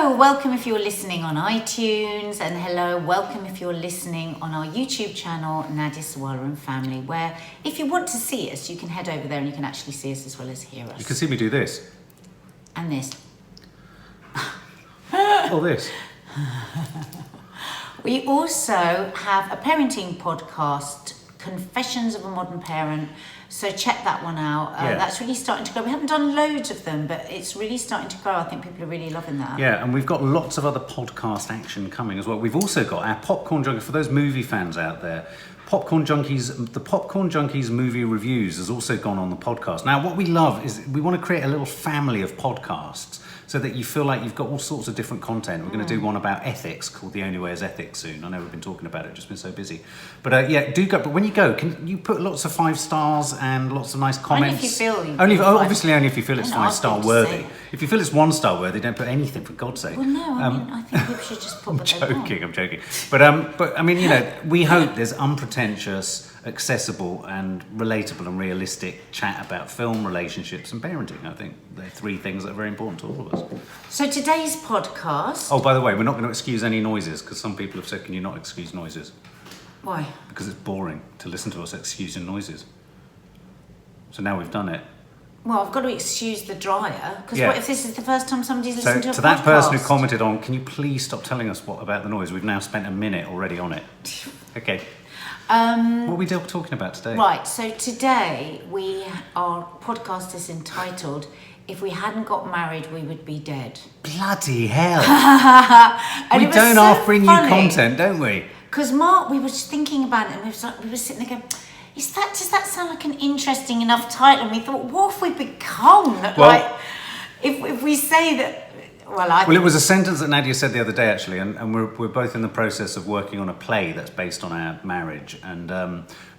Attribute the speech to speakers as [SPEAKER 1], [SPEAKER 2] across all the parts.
[SPEAKER 1] Hello, welcome if you're listening on iTunes, and hello, welcome if you're listening on our YouTube channel, NADIA, Sawalha and Family, where if you want to see us, you can head over there and you can actually see us as well as hear us.
[SPEAKER 2] You can see me do this.
[SPEAKER 1] And this.
[SPEAKER 2] Or this.
[SPEAKER 1] We also have a parenting podcast, Confessions of a Modern Parent. So check that one out. That's really starting to grow. We haven't done loads of them, but it's really starting to grow. I think people are really loving that.
[SPEAKER 2] Yeah, and we've got lots of other podcast action coming as well. We've also got our Popcorn Junkie, for those movie fans out there, the Popcorn Junkies movie reviews has also gone on the podcast. Now, what we love is we want to create a little family of podcasts so that you feel like you've got all sorts of different content. We're going to do one about ethics called The Only Way is Ethics soon. I know we've been talking about it, just been so busy. But do go. But when you go, can you put lots of 5 stars and lots of nice comments?
[SPEAKER 1] Only if you feel...
[SPEAKER 2] Obviously only if you feel it's 5-star worthy. If you feel it's 1-star worthy, don't put anything, for God's sake.
[SPEAKER 1] Well, no, I think people should just put what they want.
[SPEAKER 2] I'm joking. But I mean, we hope there's unpretentious, accessible and relatable and realistic chat about film, relationships and parenting. I think they're 3 things that are very important to all of us.
[SPEAKER 1] So today's podcast...
[SPEAKER 2] Oh, by the way, we're not going to excuse any noises, because some people have said, can you not excuse noises?
[SPEAKER 1] Why?
[SPEAKER 2] Because it's boring to listen to us excusing noises. So now we've done it.
[SPEAKER 1] Well, I've got to excuse the dryer, because what if this is the first time somebody's listened to a podcast?
[SPEAKER 2] So to that person who commented on, can you please stop telling us what about the noise? We've now spent a minute already on it. Okay. What are we talking about today?
[SPEAKER 1] Right, so today our podcast is entitled, If We Hadn't Got Married, We Would Be Dead.
[SPEAKER 2] Bloody hell. We don't
[SPEAKER 1] so
[SPEAKER 2] half bring
[SPEAKER 1] funny,
[SPEAKER 2] you content, don't we?
[SPEAKER 1] Because Mark, we were thinking about it, and we were sitting there going, does that sound like an interesting enough title? And we thought, what have we become? If we say that... Well,
[SPEAKER 2] it was a sentence that Nadia said the other day, actually, and we're both in the process of working on a play that's based on our marriage, and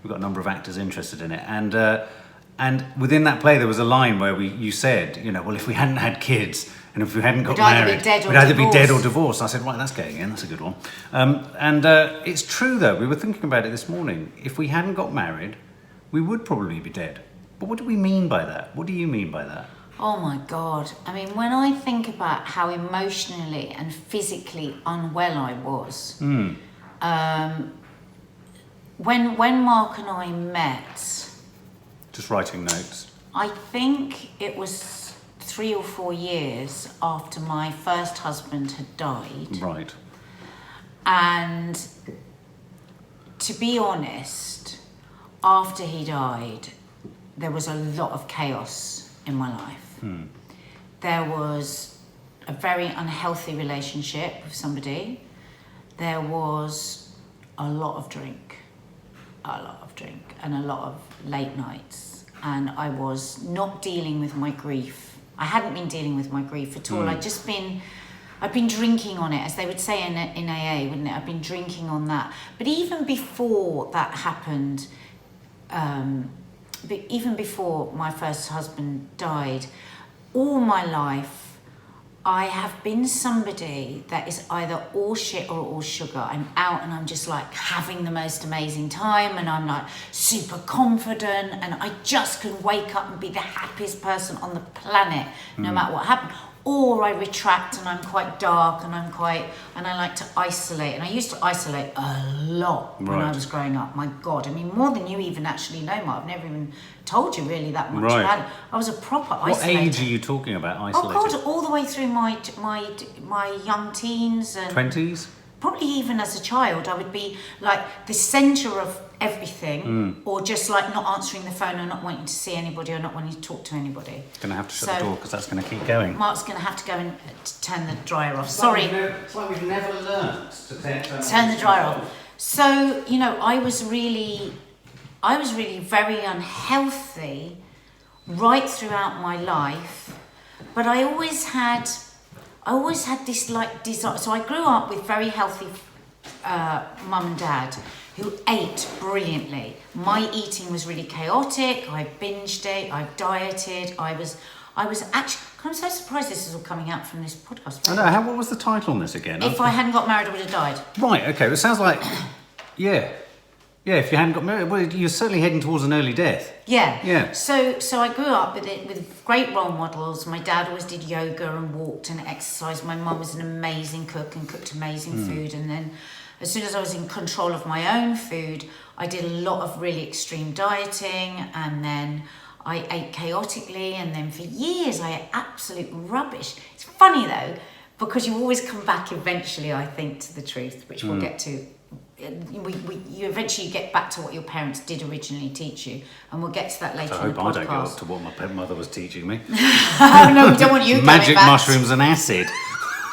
[SPEAKER 2] we've got a number of actors interested in it. And within that play, there was a line where you said, well, if we hadn't had kids and if we hadn't got married, we'd either be dead or divorced. I said, right, that's going in. That's a good one. It's true, though. We were thinking about it this morning. If we hadn't got married, we would probably be dead. But what do we mean by that? What do you mean by that?
[SPEAKER 1] Oh my God. I mean, when I think about how emotionally and physically unwell I was, when Mark and I met...
[SPEAKER 2] Just writing notes.
[SPEAKER 1] I think it was 3 or 4 years after my first husband had died.
[SPEAKER 2] Right.
[SPEAKER 1] And to be honest, after he died, there was a lot of chaos in my life. There was a very unhealthy relationship with somebody. There was a lot of drink, and a lot of late nights. And I was not dealing with my grief. I hadn't been dealing with my grief at all. I'd been drinking on it, as they would say in AA, wouldn't it? I've been drinking on that. But even before that happened, even before my first husband died, all my life, I have been somebody that is either all shit or all sugar. I'm out and I'm just like having the most amazing time, and I'm like super confident, and I just can wake up and be the happiest person on the planet, no matter what happened. Or I retract and I'm quite dark and I like to isolate. And I used to isolate a lot when I was growing up. My God, I mean, more than you even actually know, Mark. I've never even told you really that much about it. I was a proper isolator.
[SPEAKER 2] What age are you talking about isolated?
[SPEAKER 1] Oh God, all the way through my young teens and
[SPEAKER 2] 20s.
[SPEAKER 1] Probably even as a child, I would be like the centre of everything, or just like not answering the phone or not wanting to see anybody or not wanting to talk to anybody.
[SPEAKER 2] Going to have to shut the door because that's going to keep going.
[SPEAKER 1] Mark's going to have to go and turn the dryer off. Sorry.
[SPEAKER 2] It's like we've never learned to
[SPEAKER 1] turn the dryer off. So, I was really very unhealthy right throughout my life, but I always had this like desire. So I grew up with very healthy mum and dad who ate brilliantly. My eating was really chaotic. I binged it. I dieted. I was actually... I'm so surprised this is all coming out from this podcast.
[SPEAKER 2] I know. What was the title on this again?
[SPEAKER 1] If I hadn't got married, I would have died.
[SPEAKER 2] Right. Okay. It sounds like... Yeah. Yeah, if you hadn't got married, well, you're certainly heading towards an early death.
[SPEAKER 1] Yeah.
[SPEAKER 2] Yeah.
[SPEAKER 1] So I grew up with great role models. My dad always did yoga and walked and exercised. My mum was an amazing cook and cooked amazing food. And then as soon as I was in control of my own food, I did a lot of really extreme dieting, and then I ate chaotically, and then for years I ate absolute rubbish. It's funny though, because you always come back eventually, I think, to the truth, which we'll get to. You eventually get back to what your parents did originally teach you, and we'll get to that later
[SPEAKER 2] I
[SPEAKER 1] in the
[SPEAKER 2] hope
[SPEAKER 1] podcast.
[SPEAKER 2] I don't go up to what my mother was teaching me.
[SPEAKER 1] Oh no, we don't want you
[SPEAKER 2] Magic
[SPEAKER 1] going back.
[SPEAKER 2] mushrooms and acid.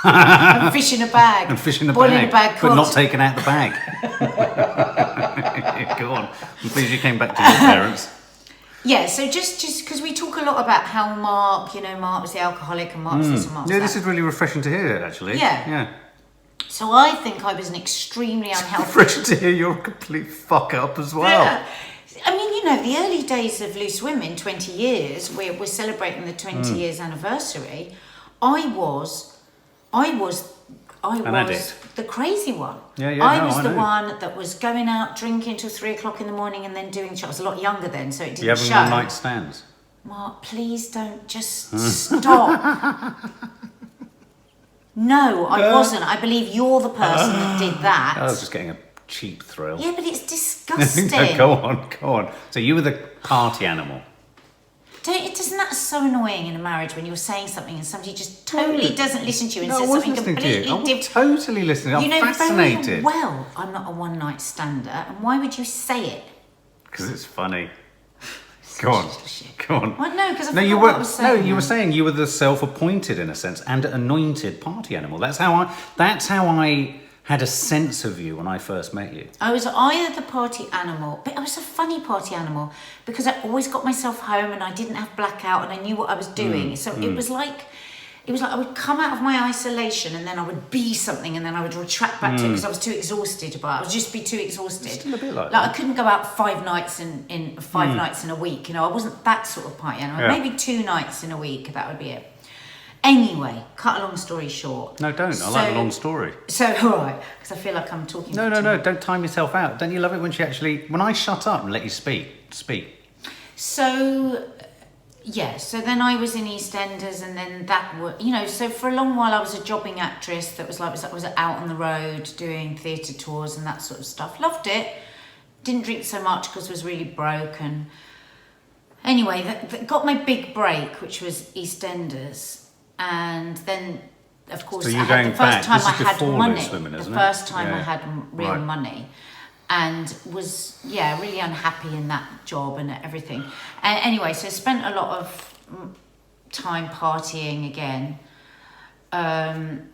[SPEAKER 1] And fish in a bag.
[SPEAKER 2] And fish in a
[SPEAKER 1] Boiling
[SPEAKER 2] bag,
[SPEAKER 1] a bag
[SPEAKER 2] but not
[SPEAKER 1] cod.
[SPEAKER 2] taken out the bag. Go on. I'm pleased you came back to your parents.
[SPEAKER 1] Yeah, so just because we talk a lot about how Mark was the alcoholic and Mark's this and Mark's
[SPEAKER 2] Yeah,
[SPEAKER 1] that.
[SPEAKER 2] this is really refreshing to hear, actually.
[SPEAKER 1] Yeah. So I think I was an extremely unhealthy...
[SPEAKER 2] Refreshing to hear you're a complete fuck up as well.
[SPEAKER 1] Yeah. I mean, the early days of Loose Women, 20 years, we're celebrating the 20 years anniversary. I was
[SPEAKER 2] addict.
[SPEAKER 1] the crazy one.
[SPEAKER 2] I
[SPEAKER 1] was the
[SPEAKER 2] know.
[SPEAKER 1] one that was going out drinking till 3 o'clock in the morning and then doing shows. I was a lot younger then, so it didn't
[SPEAKER 2] You having
[SPEAKER 1] show.
[SPEAKER 2] one-night stands?
[SPEAKER 1] Mark, please don't just stop. No, I wasn't. I believe you're the person that did that.
[SPEAKER 2] I was just getting a cheap thrill.
[SPEAKER 1] Yeah, but it's disgusting.
[SPEAKER 2] No, go on. So you were the party animal.
[SPEAKER 1] Isn't that so annoying in a marriage when you're saying something and somebody just totally doesn't listen to you and
[SPEAKER 2] No, I
[SPEAKER 1] says
[SPEAKER 2] wasn't
[SPEAKER 1] something
[SPEAKER 2] listening to you.
[SPEAKER 1] completely
[SPEAKER 2] I was
[SPEAKER 1] different?
[SPEAKER 2] totally listening. I'm
[SPEAKER 1] You know
[SPEAKER 2] fascinated.
[SPEAKER 1] very well I'm not a one-night stander, and why would you say it?
[SPEAKER 2] Because it's funny. Go on.
[SPEAKER 1] Well, no, because I
[SPEAKER 2] No,
[SPEAKER 1] forgot
[SPEAKER 2] you
[SPEAKER 1] what I
[SPEAKER 2] were.
[SPEAKER 1] was saying.
[SPEAKER 2] You were saying you were the self-appointed, in a sense, and anointed party animal. That's how I had a sense of you when I first met you.
[SPEAKER 1] I was either the party animal, but I was a funny party animal because I always got myself home and I didn't have blackout and I knew what I was doing. So it was like I would come out of my isolation and then I would be something and then I would retract back to it because I was too exhausted. But I would just be too exhausted.
[SPEAKER 2] Still a bit like
[SPEAKER 1] I couldn't go out 5 nights in 5 nights in a week. I wasn't that sort of party animal.
[SPEAKER 2] Yeah.
[SPEAKER 1] Maybe 2 nights in a week. That would be it. Anyway, cut a long story short.
[SPEAKER 2] No, don't. I like the long story.
[SPEAKER 1] So, all right, because I feel like I'm talking.
[SPEAKER 2] No. Don't time yourself out. Don't you love it when I shut up and let you speak?
[SPEAKER 1] So, yeah. So then I was in EastEnders, and then that was, So for a long while, I was a jobbing actress that was out on the road doing theatre tours and that sort of stuff. Loved it. Didn't drink so much because I was really broke. And anyway, that got my big break, which was EastEnders. And then, of course,
[SPEAKER 2] So you're
[SPEAKER 1] I had
[SPEAKER 2] going
[SPEAKER 1] the first
[SPEAKER 2] back.
[SPEAKER 1] time
[SPEAKER 2] This
[SPEAKER 1] I
[SPEAKER 2] is
[SPEAKER 1] had
[SPEAKER 2] before
[SPEAKER 1] money.
[SPEAKER 2] Loose Women, isn't
[SPEAKER 1] the
[SPEAKER 2] it?
[SPEAKER 1] first time I
[SPEAKER 2] Yeah.
[SPEAKER 1] had real
[SPEAKER 2] Right.
[SPEAKER 1] money, and was really unhappy in that job and everything. And anyway, so I spent a lot of time partying again. Then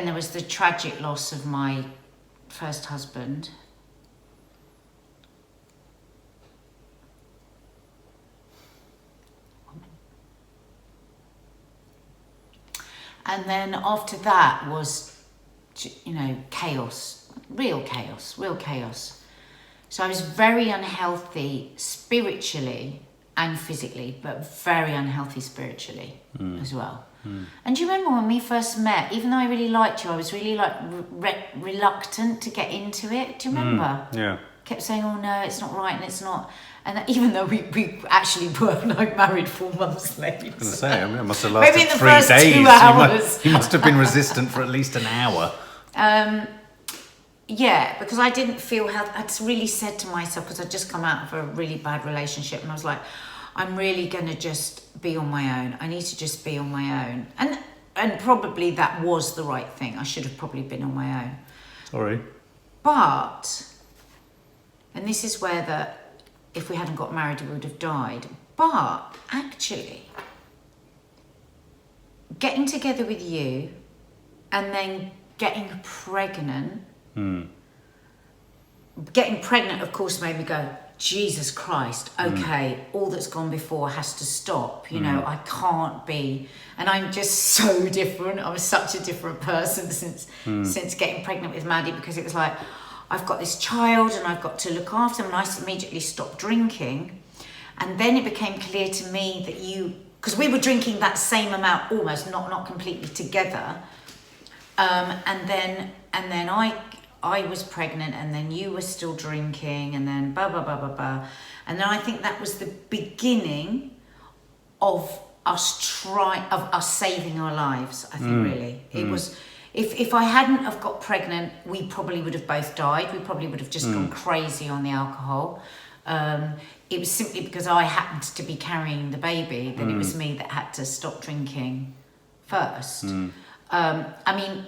[SPEAKER 1] there was the tragic loss of my first husband. And then after that was, chaos, real chaos. So I was very unhealthy spiritually and physically, but very unhealthy spiritually as well. And do you remember when we first met, even though I really liked you, I was really reluctant to get into it? Do you remember?
[SPEAKER 2] Yeah.
[SPEAKER 1] Kept saying, oh no, it's not right and it's not. And even though we actually were married 4 months later.
[SPEAKER 2] I was going to say, it must have
[SPEAKER 1] Maybe
[SPEAKER 2] lasted
[SPEAKER 1] in the
[SPEAKER 2] 3
[SPEAKER 1] first
[SPEAKER 2] days.
[SPEAKER 1] 2 hours.
[SPEAKER 2] You must have been resistant for at least an hour.
[SPEAKER 1] Yeah, because I didn't feel I'd really said to myself, because I'd just come out of a really bad relationship, and I was like, I'm really going to just be on my own. I need to just be on my own. And probably that was the right thing. I should have probably been on my own.
[SPEAKER 2] Sorry.
[SPEAKER 1] But, and this is where if we hadn't got married, we would have died. But actually, getting together with you and then getting pregnant, of course, made me go, Jesus Christ, okay, all that's gone before has to stop. I can't be, and I'm just so different. I was such a different person since getting pregnant with Maddie, because it was like, I've got this child and I've got to look after him, and I immediately stopped drinking. And then it became clear to me that because we were drinking that same amount, almost, not completely together. And then I was pregnant, and then you were still drinking, and then blah blah blah blah blah, and then I think that was the beginning of us saving our lives. I think really it was. If I hadn't have got pregnant, we probably would have both died. We probably would have just gone crazy on the alcohol. It was simply because I happened to be carrying the baby that it was me that had to stop drinking first. I mean,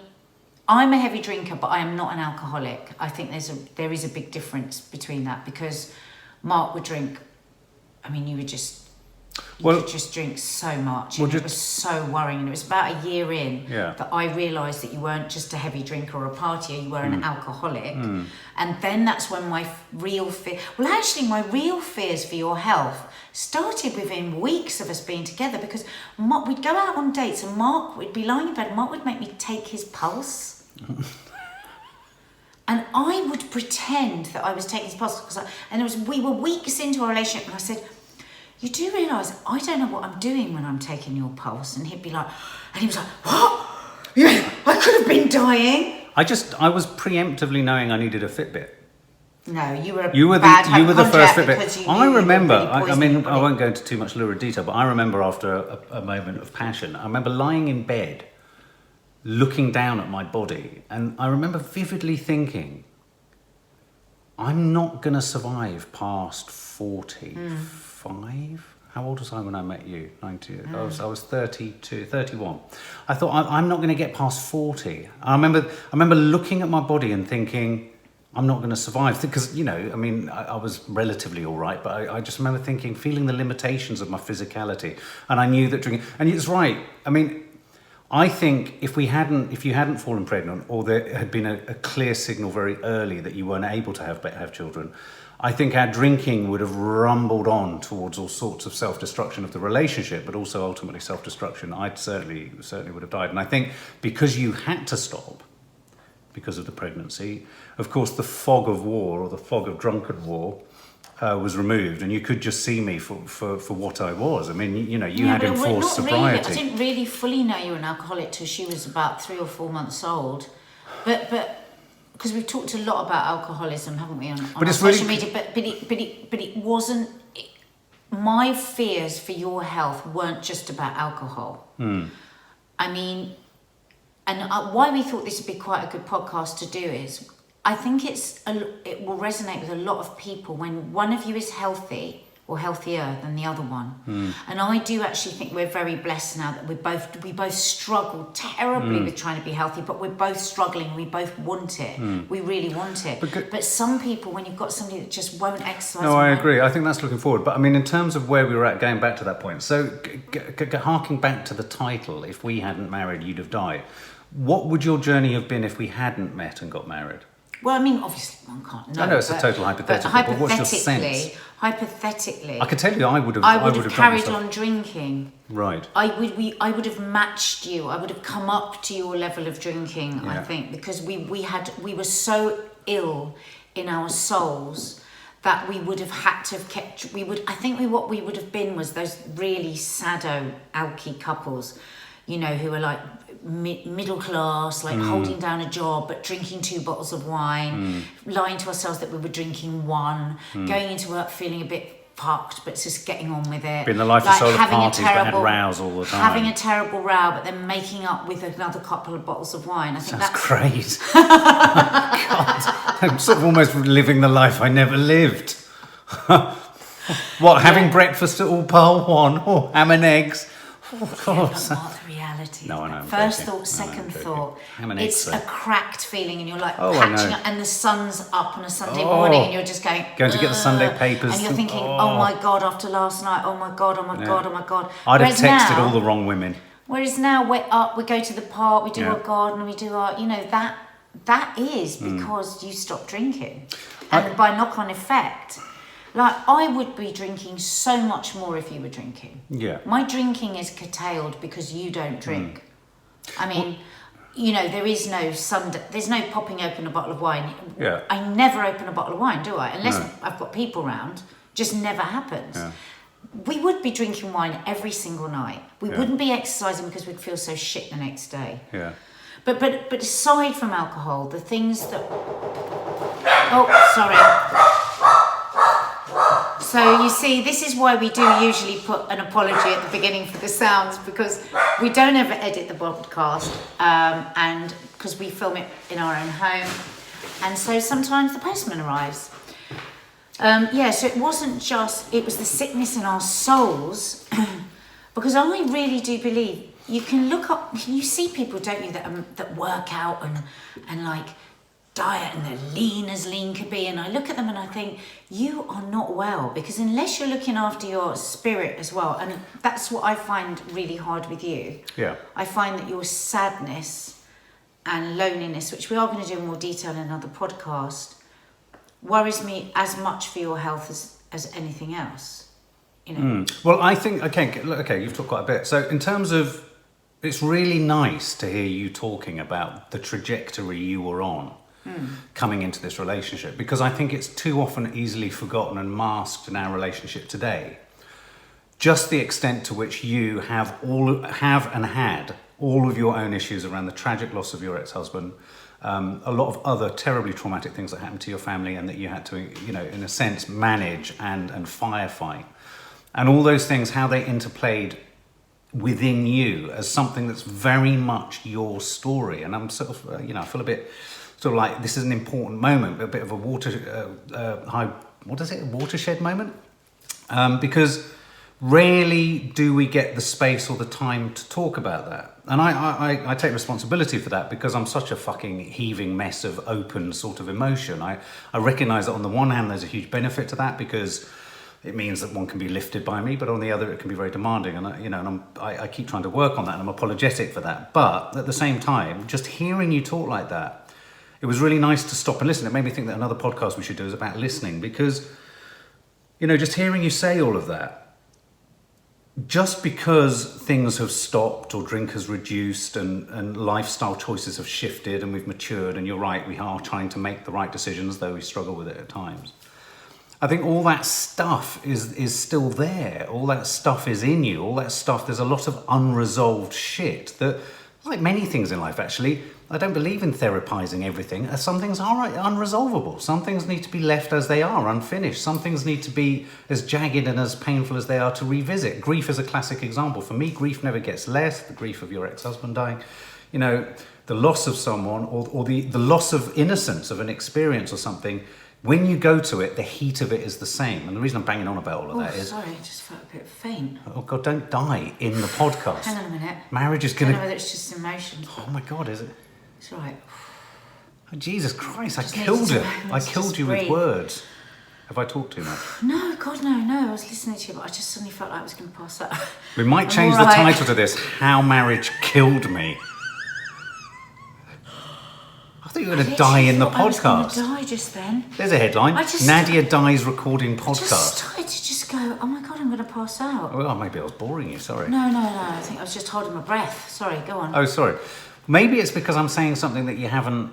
[SPEAKER 1] I'm a heavy drinker, but I am not an alcoholic. I think there is a big difference between that, because Mark would drink. I mean, you could just drink so much, and it was so worrying. And it was about a year in that I realised that you weren't just a heavy drinker or a partier, you were an alcoholic. And then that's when my real fears for your health started within weeks of us being together, because we'd go out on dates and Mark would be lying in bed and Mark would make me take his pulse. And I would pretend that I was taking his pulse, we were weeks into our relationship, and I said, you do realise I don't know what I'm doing when I'm taking your pulse? And he'd be like, and he was like, what? Yeah, I could have been dying. I
[SPEAKER 2] was preemptively knowing I needed a Fitbit.
[SPEAKER 1] No, you were
[SPEAKER 2] the first Fitbit. I remember,
[SPEAKER 1] really
[SPEAKER 2] I won't go into too much lurid detail, but I remember after a moment of passion, I remember lying in bed, looking down at my body, and I remember vividly thinking, I'm not going to survive past 45. How old was I when I met you? 90. I was 32, 31. I thought, I'm not going to get past 40. I remember looking at my body and thinking, I'm not going to survive. Because, I was relatively all right, but I just remember feeling the limitations of my physicality. And I knew that drinking... And it's right. I think if you hadn't fallen pregnant, or there had been a clear signal very early that you weren't able to have children, I think our drinking would have rumbled on towards all sorts of self-destruction of the relationship, but also ultimately self-destruction. I'd certainly would have died. And I think because you had to stop because of the pregnancy, of course the fog of war, or the fog of drunken war, was removed, and you could just see me for what I was. I mean, you had enforced sobriety.
[SPEAKER 1] Really, I didn't really fully know you were an alcoholic till she was about 3 or 4 months old, but because we've talked a lot about alcoholism, haven't we, on social media? But it wasn't. My fears for your health weren't just about alcohol. I mean, and why we thought this would be quite a good podcast to do is, I think it will resonate with a lot of people when one of you is healthy or healthier than the other one. And I do actually think we're very blessed now that we both struggle terribly with trying to be healthy, but we're both struggling. We both want it. We really want it. But some people, when you've got somebody that just won't exercise...
[SPEAKER 2] No, I agree. I think that's looking forward. But in terms of where we were at, going back to that point, so harking back to the title, if we hadn't married, you'd have died. What would your journey have been if we hadn't met and got married?
[SPEAKER 1] Well, obviously one can't know.
[SPEAKER 2] I know it's a total hypothetical, but what's your sense?
[SPEAKER 1] Hypothetically,
[SPEAKER 2] I can tell you, I would have
[SPEAKER 1] carried on drinking.
[SPEAKER 2] Right.
[SPEAKER 1] I would have matched you. I would have come up to your level of drinking. I think, because we were so ill in our souls that we would have had to have kept. What we would have been was those really sado alky couples, who are like middle class, like holding down a job but drinking 2 bottles of wine, lying to ourselves that we were drinking 1, going into work feeling a bit fucked but just getting on with it.
[SPEAKER 2] Been the life of solar parties, but had rows all the time.
[SPEAKER 1] Having a terrible row, but then making up with another couple of bottles of wine. I think that's
[SPEAKER 2] great. God, I'm sort of almost living the life I never lived. What, having breakfast at all pile 1, or ham and eggs?
[SPEAKER 1] Oh, God. That's not the reality.
[SPEAKER 2] No, I know.
[SPEAKER 1] First thought, second thought. It's a cracked feeling, and you're like
[SPEAKER 2] catching
[SPEAKER 1] up, and the sun's up on a Sunday morning, and you're just going
[SPEAKER 2] to get the Sunday papers,
[SPEAKER 1] and you're thinking, oh my God, after last night, oh my God, oh my God, oh my God.
[SPEAKER 2] I'd have texted all the wrong women.
[SPEAKER 1] Whereas now we're up, we go to the park, we do our garden, we do our, that is because you stopped drinking, and by knock-on effect. Like, I would be drinking so much more if you were drinking. Yeah. My drinking is curtailed because you don't drink. There is no Sunday, there's no popping open a bottle of wine.
[SPEAKER 2] Yeah.
[SPEAKER 1] I never open a bottle of wine, do I? Unless I've got people around. Just never happens. Yeah. We would be drinking wine every single night. We wouldn't be exercising because we'd feel so shit the next day.
[SPEAKER 2] Yeah.
[SPEAKER 1] But aside from alcohol, the things that... Oh, sorry. So you see, this is why we do usually put an apology at the beginning for the sounds, because we don't ever edit the podcast, and because we film it in our own home, and so sometimes the postman arrives. So it wasn't just, it was the sickness in our souls, because I really do believe you can look up, you see people, don't you, that work out and like diet and they're lean as lean could be, and I look at them and I think, you are not well, because unless you're looking after your spirit as well, and that's what I find really hard with you.
[SPEAKER 2] Yeah.
[SPEAKER 1] I find that your sadness and loneliness, which we are going to do in more detail in another podcast, worries me as much for your health as anything else. You know.
[SPEAKER 2] Well, I think okay, you've talked quite a bit. So in terms of, it's really nice to hear you talking about the trajectory you were on coming into this relationship, because I think it's too often easily forgotten and masked in our relationship today. Just the extent to which you have and had all of your own issues around the tragic loss of your ex-husband, a lot of other terribly traumatic things that happened to your family and that you had to, you know, in a sense, manage and firefight. And all those things, how they interplayed within you as something that's very much your story. And I'm sort of, I feel a bit sort of like this is an important moment, a bit of a watershed moment. Because rarely do we get the space or the time to talk about that. And I take responsibility for that, because I'm such a fucking heaving mess of open sort of emotion. I recognise that on the one hand there's a huge benefit to that, because it means that one can be lifted by me, but on the other it can be very demanding, and I keep trying to work on that, and I'm apologetic for that. But at the same time, just hearing you talk like that, it was really nice to stop and listen. It made me think that another podcast we should do is about listening, because just hearing you say all of that, just because things have stopped or drink has reduced and lifestyle choices have shifted and we've matured, and you're right, we are trying to make the right decisions, though we struggle with it at times. I think all that stuff is still there. All that stuff is in you. All that stuff, there's a lot of unresolved shit that, like many things in life actually, I don't believe in therapizing everything. Some things are unresolvable. Some things need to be left as they are, unfinished. Some things need to be as jagged and as painful as they are to revisit. Grief is a classic example. For me, grief never gets less. The grief of your ex-husband dying, the loss of someone, or the loss of innocence of an experience or something. When you go to it, the heat of it is the same. And the reason I'm banging on about all of that is...
[SPEAKER 1] sorry, I just felt a bit faint.
[SPEAKER 2] Oh, God, don't die in the podcast.
[SPEAKER 1] Hang on a minute.
[SPEAKER 2] Marriage is going to...
[SPEAKER 1] I don't know whether it's just emotions.
[SPEAKER 2] Oh, my God, is it?
[SPEAKER 1] It's all right.
[SPEAKER 2] Oh, Jesus Christ, I killed it. I killed you with words. Have I talked too much?
[SPEAKER 1] No, God, no. I was listening to you, but I just suddenly felt like I was going to pass out.
[SPEAKER 2] We might change the title to this, How Marriage Killed Me. I thought you were going to die in the podcast. I was going to
[SPEAKER 1] die just then.
[SPEAKER 2] There's a headline. Nadia dies recording podcast.
[SPEAKER 1] I just started to just go, oh my God, I'm going to pass out.
[SPEAKER 2] Well, maybe I was boring you, sorry.
[SPEAKER 1] No. I think I was just holding my breath. Sorry, go on.
[SPEAKER 2] Oh, sorry. Maybe it's because I'm saying something that you haven't...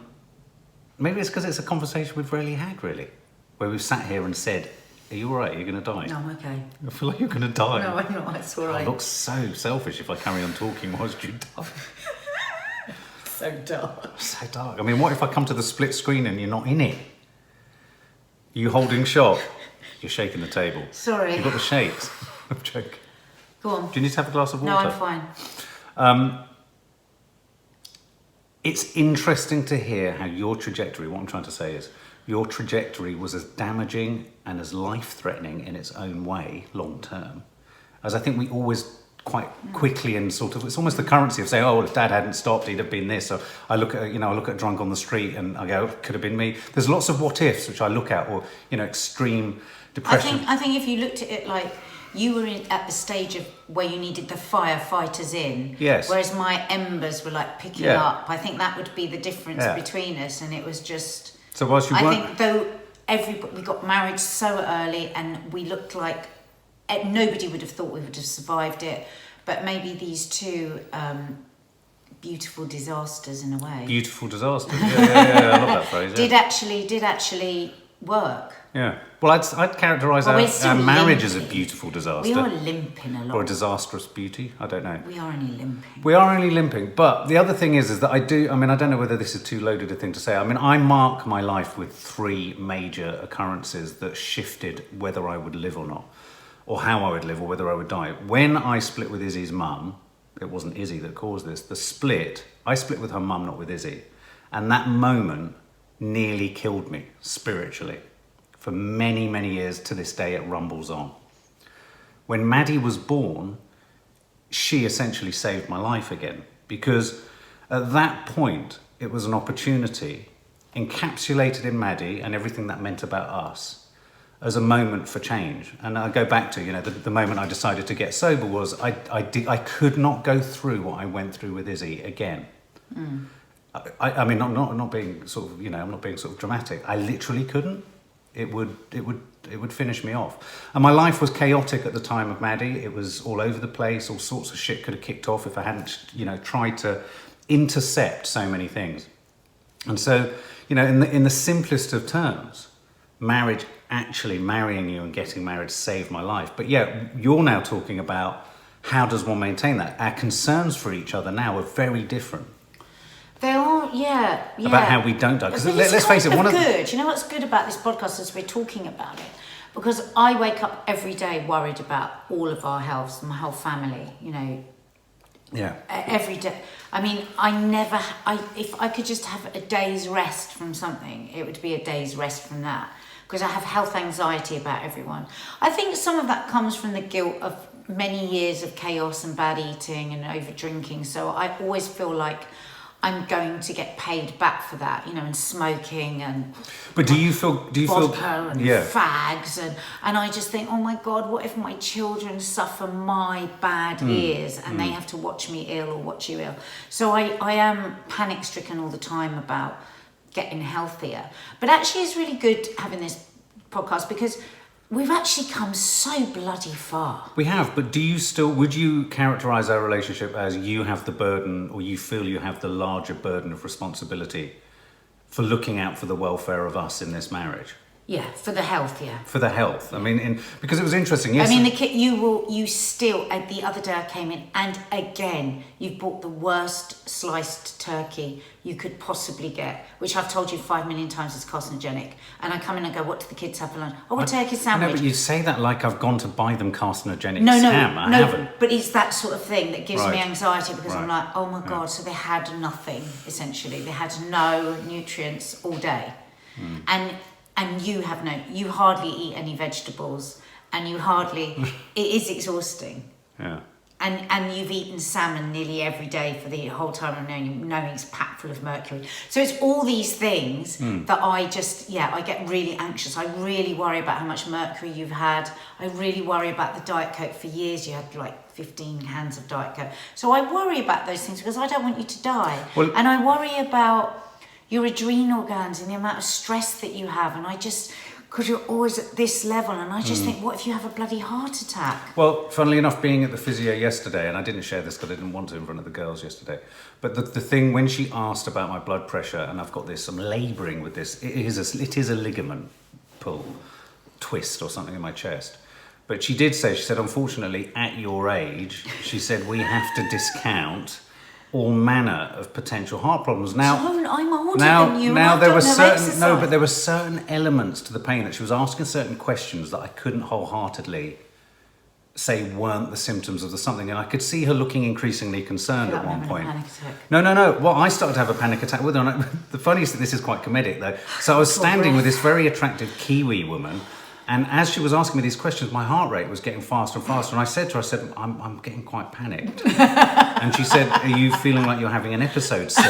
[SPEAKER 2] Maybe it's because it's a conversation we've rarely had, really. Where we've sat here and said, are you all right? Are you going to die?
[SPEAKER 1] No, I'm okay.
[SPEAKER 2] I feel like you're going to die.
[SPEAKER 1] No, I'm not. It's all right.
[SPEAKER 2] I look so selfish if I carry on talking whilst you die.
[SPEAKER 1] So dark.
[SPEAKER 2] So dark. I mean, what if I come to the split screen and you're not in it? You holding shot? You're shaking the table.
[SPEAKER 1] Sorry.
[SPEAKER 2] You've got the shakes. I'm joking.
[SPEAKER 1] Go on.
[SPEAKER 2] Do you need to have a glass of water?
[SPEAKER 1] No, I'm fine.
[SPEAKER 2] It's interesting to hear how your trajectory, what I'm trying to say is, your trajectory was as damaging and as life-threatening in its own way, long term, as I think we always quite quickly and sort of, it's almost the currency of saying, oh, well, if Dad hadn't stopped, he'd have been this. So I look at drunk on the street and I go, could have been me. There's lots of what ifs which I look at, or extreme depression.
[SPEAKER 1] I think if you looked at it like you were at the stage of where you needed the firefighters in,
[SPEAKER 2] yes,
[SPEAKER 1] whereas my embers were like picking up. I think that would be the difference between us, and it was just.
[SPEAKER 2] So whilst you
[SPEAKER 1] I think though we got married so early, and we looked like nobody would have thought we would have survived it, but maybe these two beautiful disasters in a way.
[SPEAKER 2] Beautiful disasters. Yeah. I love that phrase. Yeah.
[SPEAKER 1] Did actually work.
[SPEAKER 2] Yeah. Well, I'd characterise
[SPEAKER 1] Well, we're
[SPEAKER 2] our
[SPEAKER 1] still
[SPEAKER 2] marriage as a
[SPEAKER 1] limping.
[SPEAKER 2] beautiful disaster.
[SPEAKER 1] We are limping a lot.
[SPEAKER 2] Or a disastrous beauty. I don't know.
[SPEAKER 1] We are only limping.
[SPEAKER 2] We are only limping. But the other thing is that I don't know whether this is too loaded a thing to say. I mean, I mark my life with 3 major occurrences that shifted whether I would live or not, or how I would live, or whether I would die. When I split with Izzy's mum, it wasn't Izzy that caused this. I split with her mum, not with Izzy. And that moment nearly killed me spiritually. For many, many years, to this day, it rumbles on. When Maddie was born, she essentially saved my life again, because at that point, it was an opportunity encapsulated in Maddie and everything that meant about us as a moment for change. And I go back to, the moment I decided to get sober was I could not go through what I went through with Izzy again. I mean, not being sort of, I'm not being sort of dramatic. I literally couldn't. It would finish me off. And my life was chaotic at the time of Maddie. It was all over the place. All sorts of shit could have kicked off if I hadn't, tried to intercept so many things. And so, in the simplest of terms, marriage, actually marrying you and getting married, saved my life. But yeah, you're now talking about how does one maintain that? Our concerns for each other now are very different.
[SPEAKER 1] They are, yeah.
[SPEAKER 2] About how we don't die. Because let's face it, one of
[SPEAKER 1] good. You know what's good about this podcast is we're talking about it, because I wake up every day worried about all of our health, my whole family.
[SPEAKER 2] Yeah.
[SPEAKER 1] Every day. I mean, if I could just have a day's rest from something, it would be a day's rest from that, because I have health anxiety about everyone. I think some of that comes from the guilt of many years of chaos and bad eating and over drinking. So I always feel like I'm going to get paid back for that, and smoking and.
[SPEAKER 2] But do you feel
[SPEAKER 1] vodka and fags and I just think, oh my God, what if my children suffer my bad years and they have to watch me ill or watch you ill? So I am panic stricken all the time about getting healthier. But actually, it's really good having this podcast, because we've actually come so bloody far.
[SPEAKER 2] We have, but would you characterise our relationship as you have the burden, or you feel you have the larger burden of responsibility for looking out for the welfare of us in this marriage?
[SPEAKER 1] Yeah, for the health, yeah.
[SPEAKER 2] For the health. I mean, because it was interesting.
[SPEAKER 1] Yes. I mean, you still, the other day I came in, and again, you've bought the worst sliced turkey you could possibly get, which I've told you 5 million times is carcinogenic. And I come in and go, what do the kids have for lunch? Oh, a turkey sandwich.
[SPEAKER 2] No, but you say that like I've gone to buy them carcinogenic
[SPEAKER 1] ham.
[SPEAKER 2] I haven't.
[SPEAKER 1] But it's that sort of thing that gives me anxiety, because I'm like, oh my God, so they had nothing, essentially. They had no nutrients all day. And you hardly eat any vegetables, and it is exhausting.
[SPEAKER 2] Yeah.
[SPEAKER 1] And you've eaten salmon nearly every day for the whole time I've known you, knowing it's packed full of mercury. So it's all these things that I get really anxious. I really worry about how much mercury you've had. I really worry about the Diet Coke. For years you had like 15 cans of Diet Coke. So I worry about those things because I don't want you to die.
[SPEAKER 2] Well,
[SPEAKER 1] and I worry about your adrenal glands and the amount of stress that you have, and because you're always at this level, and I just think, what if you have a bloody heart attack?
[SPEAKER 2] Well, funnily enough, being at the physio yesterday, and I didn't share this because I didn't want to in front of the girls yesterday, but the thing, when she asked about my blood pressure, and I've got this, I'm labouring with this, it is a ligament pull, twist or something in my chest. But she said, unfortunately, at your age, she said, we have to discount all manner of potential heart problems. Now,
[SPEAKER 1] I'm older than you.
[SPEAKER 2] Now there were certain elements to the pain that she was asking certain questions that I couldn't wholeheartedly say weren't the symptoms of the something, and I could see her looking increasingly concerned at one point. No. Well, I started to have a panic attack with her. And the funniest thing, this is quite comedic though. So I was standing with this very attractive Kiwi woman. And as she was asking me these questions, my heart rate was getting faster and faster. And I said to her, I'm getting quite panicked. And she said, are you feeling like you're having an episode, sir?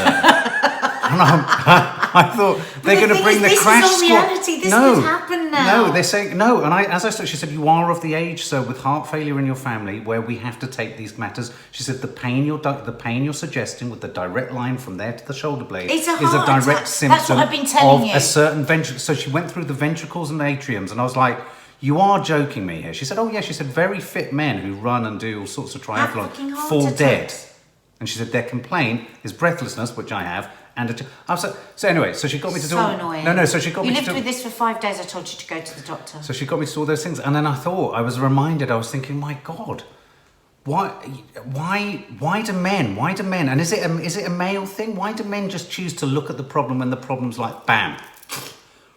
[SPEAKER 2] And I thought, they're going to bring the crash squad.
[SPEAKER 1] This is all reality. This could happen now.
[SPEAKER 2] No, they're saying, no. And as I said, she said, you are of the age, sir, with heart failure in your family, where we have to take these matters. She said, the pain you're suggesting with the direct line from there to the shoulder blade is a direct symptom
[SPEAKER 1] That's what I've been telling you.
[SPEAKER 2] A certain ventricle. So she went through the ventricles and the atriums, and I was like, you are joking me here. She said, oh yeah, she said, very fit men who run and do all sorts of triathlon fall dead. And she said their complaint is breathlessness, which I have, and so anyway, so she got me to do.
[SPEAKER 1] So annoying.
[SPEAKER 2] No, so she got me to do.
[SPEAKER 1] You lived with this for 5 days. I told you to go to the doctor.
[SPEAKER 2] So she got me to do all those things, and then I was reminded. I was thinking, my God, why do men? And is it a male thing? Why do men just choose to look at the problem when the problem's like bam,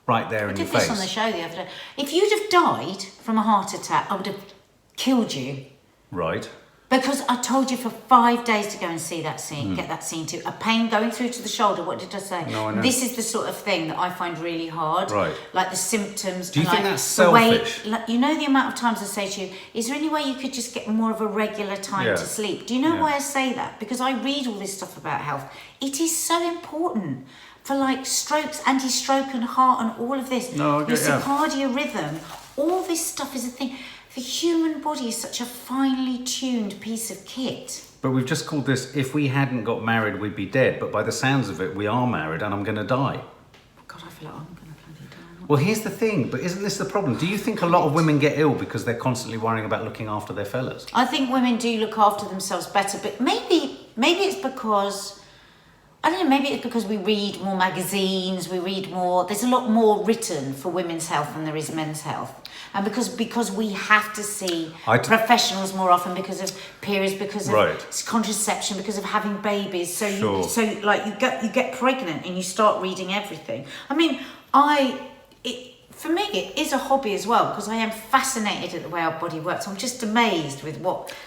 [SPEAKER 2] right there in your face?
[SPEAKER 1] I did this on the show the other day. If you'd have died from a heart attack, I would have killed you.
[SPEAKER 2] Right.
[SPEAKER 1] Because I told you for 5 days to go and see that scene, get that scene too. A pain going through to the shoulder. What did I say?
[SPEAKER 2] No, I know.
[SPEAKER 1] This is the sort of thing that I find really hard.
[SPEAKER 2] Right.
[SPEAKER 1] Like the symptoms.
[SPEAKER 2] Do you
[SPEAKER 1] and
[SPEAKER 2] think
[SPEAKER 1] like
[SPEAKER 2] that's selfish?
[SPEAKER 1] Like, you know the amount of times I say to you, is there any way you could just get more of a regular time to sleep? Do you know why I say that? Because I read all this stuff about health. It is so important for like strokes, anti-stroke and heart and all of this.
[SPEAKER 2] No, I get
[SPEAKER 1] your circadian rhythm. All this stuff is a thing. The human body is such a finely tuned piece of kit.
[SPEAKER 2] But we've just called this, if we hadn't got married, we'd be dead. But by the sounds of it, we are married and I'm going to die.
[SPEAKER 1] God, I feel like I'm going to bloody die.
[SPEAKER 2] Well, here's the thing, but isn't this the problem? Do you think a lot of women get ill because they're constantly worrying about looking after their fellas?
[SPEAKER 1] I think women do look after themselves better, but maybe it's because, I don't know, maybe it's because we read more magazines, we read more, there's a lot more written for women's health than there is men's health. And because we have to see professionals more often because of periods, because of contraception, because of having babies. So you get pregnant and you start reading everything. I mean, for me, it is a hobby as well because I am fascinated at the way our body works. I'm just amazed with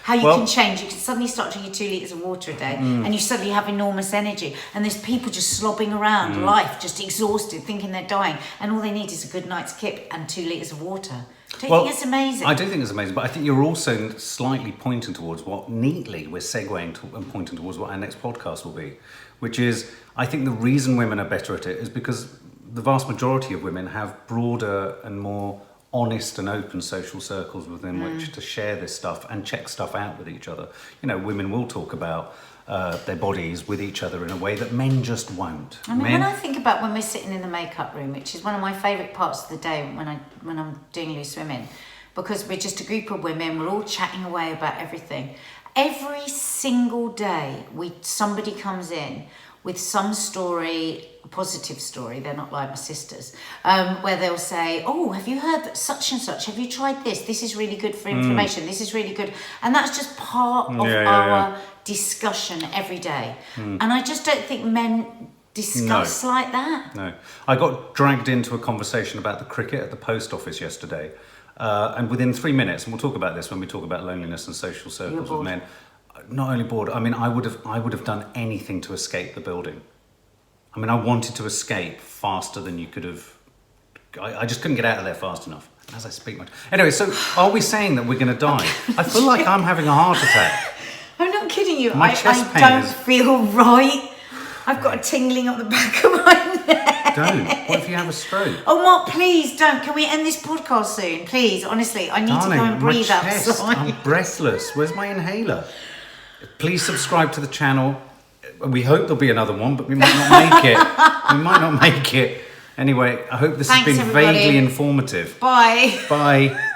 [SPEAKER 1] how you can change. You can suddenly start drinking 2 litres of water a day and you suddenly have enormous energy. And there's people just slobbing around life, just exhausted, thinking they're dying. And all they need is a good night's kip and 2 litres of water. Do you think it's amazing?
[SPEAKER 2] I do think it's amazing, but I think you're also slightly pointing towards what neatly we're segueing and pointing towards what our next podcast will be, which is I think the reason women are better at it is because the vast majority of women have broader and more honest and open social circles within which to share this stuff and check stuff out with each other. You know, women will talk about their bodies with each other in a way that men just won't.
[SPEAKER 1] I mean, when I think about when we're sitting in the makeup room, which is one of my favourite parts of the day when I'm doing loose women, because we're just a group of women, we're all chatting away about everything. Every single day, somebody comes in with some story, a positive story, they're not like my sisters, where they'll say, oh, have you heard that such and such? Have you tried this? This is really good for inflammation. This is really good. And that's just part of our discussion every day. And I just don't think men discuss like that. No.
[SPEAKER 2] I got dragged into a conversation about the cricket at the post office yesterday. And within 3 minutes, and we'll talk about this when we talk about loneliness and social circles with men, not only bored, I mean, I would have done anything to escape the building. I mean, I wanted to escape faster than you could have. I just couldn't get out of there fast enough. As I speak much. Anyway, so are we saying that we're going to die? I feel like I'm having a heart attack.
[SPEAKER 1] I'm not kidding you.
[SPEAKER 2] My chest pain
[SPEAKER 1] don't feel right. I've got a tingling up the back of my neck.
[SPEAKER 2] Don't. What if you have a stroke?
[SPEAKER 1] Oh, Mark, please don't. Can we end this podcast soon? Please, honestly, I need to go and breathe outside.
[SPEAKER 2] I'm breathless. Where's my inhaler? Please subscribe to the channel. We hope there'll be another one, but we might not make it. We might not make it. Anyway, I hope this has been vaguely informative.
[SPEAKER 1] Bye.
[SPEAKER 2] Bye.